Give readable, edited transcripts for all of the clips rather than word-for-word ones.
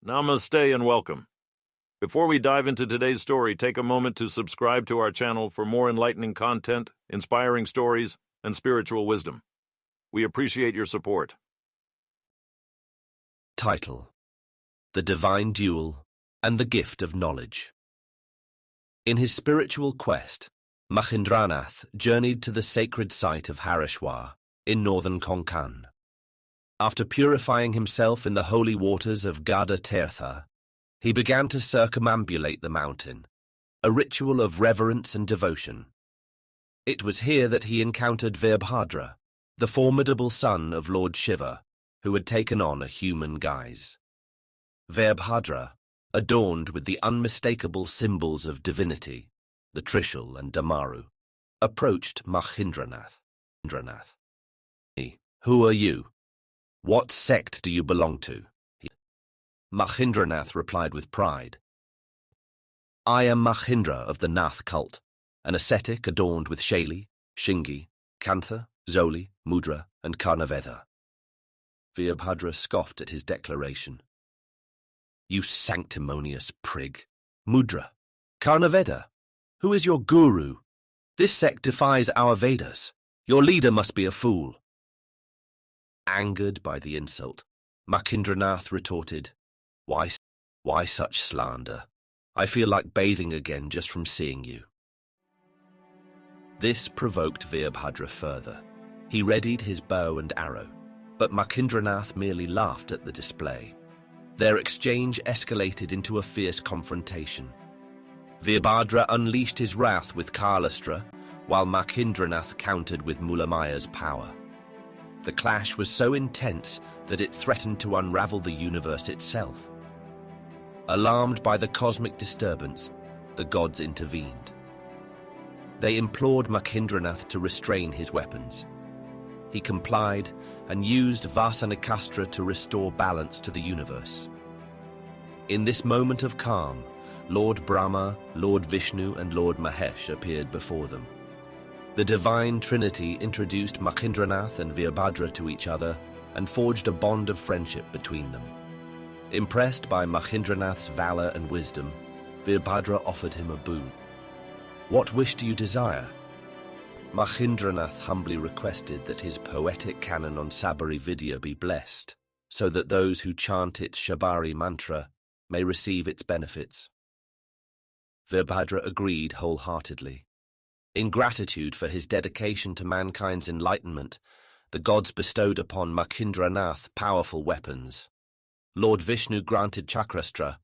Namaste and welcome. Before we dive into today's story, take a moment to subscribe to our channel for more enlightening content, inspiring stories, and spiritual wisdom. We appreciate your support. Title: The Divine Duel and the Gift of Knowledge. In his spiritual quest, Mahendranath journeyed to the sacred site of Harishwar in northern Konkan. After purifying himself in the holy waters of Gada Tirtha, he began to circumambulate the mountain, a ritual of reverence and devotion. It was here that he encountered Veerbhadra, the formidable son of Lord Shiva, who had taken on a human guise. Veerbhadra, adorned with the unmistakable symbols of divinity, the Trishul and Damaru, approached Mahendranath. "Who are you? What sect do you belong to?" Mahendranath replied with pride. "I am Mahendra of the Nath cult, an ascetic adorned with Shaili, Shingi, Kantha, Zoli, Mudra, and Karnaveda." Veerbhadra scoffed at his declaration. "You sanctimonious prig! Mudra, Karnaveda, who is your guru? This sect defies our Vedas. Your leader must be a fool." Angered by the insult, Mahendranath retorted, Why such slander? I feel like bathing again just from seeing you." This provoked Veerbhadra further. He readied his bow and arrow, but Mahendranath merely laughed at the display. Their exchange escalated into a fierce confrontation. Veerbhadra unleashed his wrath with Kalastra, while Mahendranath countered with Mulamaya's power. The clash was so intense that it threatened to unravel the universe itself. Alarmed by the cosmic disturbance, the gods intervened. They implored Mahendranath to restrain his weapons. He complied and used Vasanakastra to restore balance to the universe. In this moment of calm, Lord Brahma, Lord Vishnu, and Lord Mahesh appeared before them. The Divine Trinity introduced Mahendranath and Veerbhadra to each other and forged a bond of friendship between them. Impressed by Mahendranath's valor and wisdom, Veerbhadra offered him a boon. "What wish do you desire?" Mahendranath humbly requested that his poetic canon on Sabari Vidya be blessed, so that those who chant its Shabari mantra may receive its benefits. Veerbhadra agreed wholeheartedly. In gratitude for his dedication to mankind's enlightenment, the gods bestowed upon Mahendranath powerful weapons. Lord Vishnu granted Chakrastra,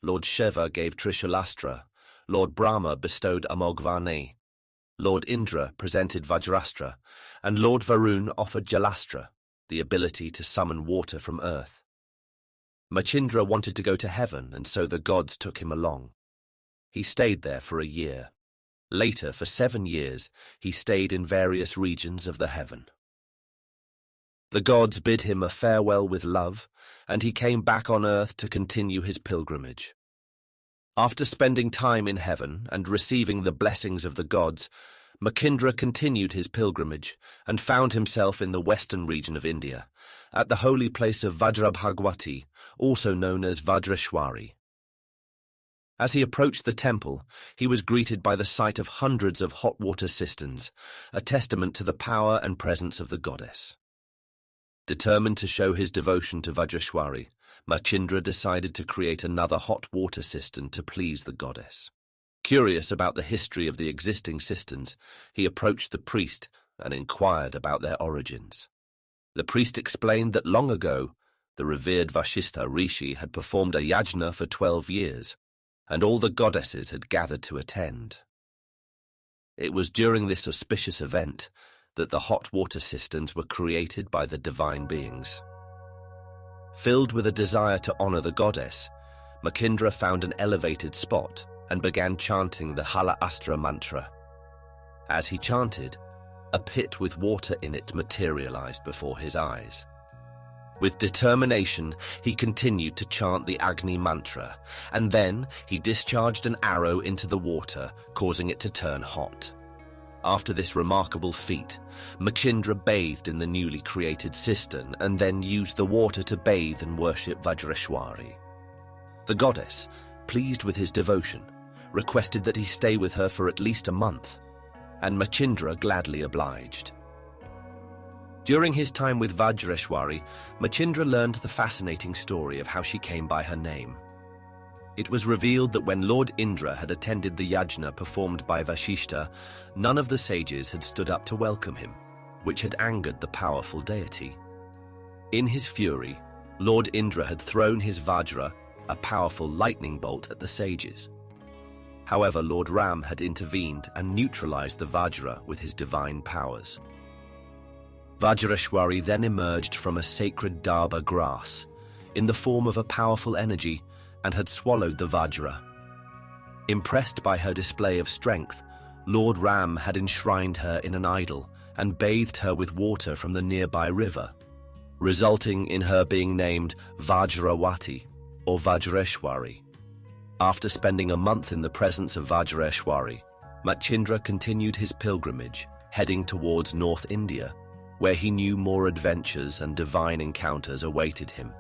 Lord Shiva gave Trishulastra, Lord Brahma bestowed Amogvani, Lord Indra presented Vajrastra, and Lord Varun offered Jalastra, the ability to summon water from earth. Machindra wanted to go to heaven, and so the gods took him along. He stayed there for a year. Later, for 7 years, he stayed in various regions of the heaven. The gods bid him a farewell with love, and he came back on earth to continue his pilgrimage. After spending time in heaven and receiving the blessings of the gods, Mahendra continued his pilgrimage and found himself in the western region of India, at the holy place of Vajrabhagwati, also known as Vajreshwari. As he approached the temple, he was greeted by the sight of hundreds of hot water cisterns, a testament to the power and presence of the goddess. Determined to show his devotion to Vajreshwari, Mahendra decided to create another hot water cistern to please the goddess. Curious about the history of the existing cisterns, he approached the priest and inquired about their origins. The priest explained that long ago, the revered Vashistha Rishi had performed a yajna for 12 years, and all the goddesses had gathered to attend. It was during this auspicious event that the hot water cisterns were created by the divine beings. Filled with a desire to honor the goddess, Mahendra found an elevated spot and began chanting the Hala Astra mantra. As he chanted, a pit with water in it materialized before his eyes. With determination, he continued to chant the Agni mantra, and then he discharged an arrow into the water, causing it to turn hot. After this remarkable feat, Mahendra bathed in the newly created cistern and then used the water to bathe and worship Vajreshwari. The goddess, pleased with his devotion, requested that he stay with her for at least a month, and Machindra gladly obliged. During his time with Vajreshwari, Machindra learned the fascinating story of how she came by her name. It was revealed that when Lord Indra had attended the yajna performed by Vashishta, none of the sages had stood up to welcome him, which had angered the powerful deity. In his fury, Lord Indra had thrown his Vajra, a powerful lightning bolt, at the sages. However, Lord Ram had intervened and neutralized the Vajra with his divine powers. Vajreshwari then emerged from a sacred darba grass in the form of a powerful energy and had swallowed the Vajra. Impressed by her display of strength, Lord Ram had enshrined her in an idol and bathed her with water from the nearby river, resulting in her being named Vajrawati or Vajreshwari. After spending a month in the presence of Vajreshwari, Machindra continued his pilgrimage, heading towards North India, where he knew more adventures and divine encounters awaited him.